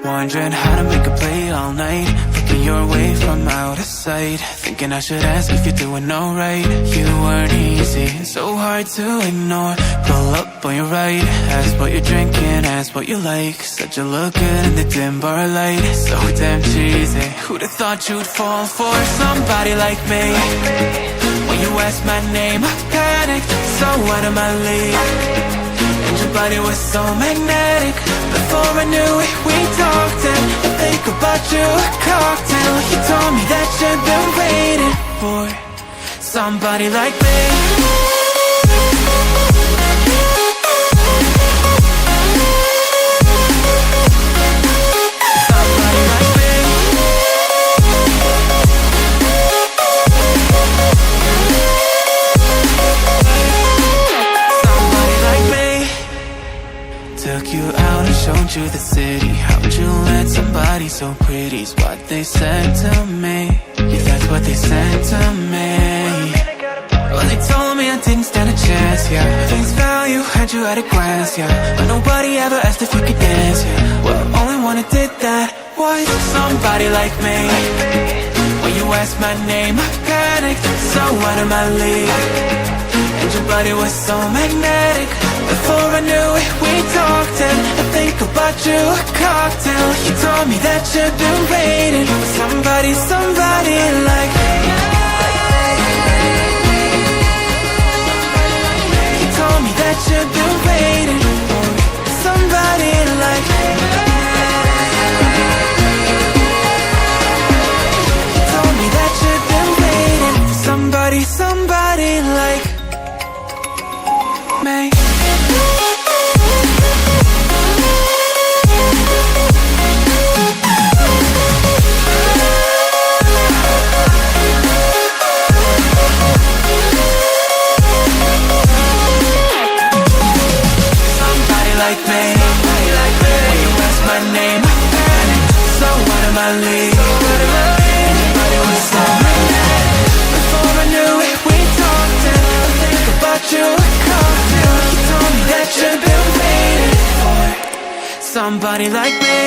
Wondering how to make a play all night, looking your way from out of sight, thinking I should ask if you're doing alright. You weren't easy, so hard to ignore. Pull up on your right, ask what you're drinking, ask what you like. Said you look good in the dim bar light, so damn cheesy. Who'd have thought you'd fall for somebody like me? When you asked my name, I panicked, so out of my league. And your body was so magnetic. Before I knew it, we talked, and I think about you a cocktail. You told me that you've been waiting for somebody like me. Somebody like me. Somebody like me. Took you out and showed you the city. How'd you let somebody so pretty's what they said to me? Yeah, that's what they said to me. Well, they told me I didn't stand a chance, yeah. Face value, had you at a glance, yeah. But nobody ever asked if you could dance, yeah. Well, only one who did that was somebody like me. When you asked my name, I panicked, so out of my league. And your body was so magnetic. Before I knew it, we talked, and I think about you a cocktail. You told me that you've been waiting for somebody, somebody like me. You told me that you've been waiting for somebody like me. You told me that you've been waiting for somebody, somebody like me. Like me, when you asked my name, I panicked, so out of my league. And your body was so magnetic. Before I knew it, we talked, and I think about you a cocktail. You told me that you've been waiting for somebody like me.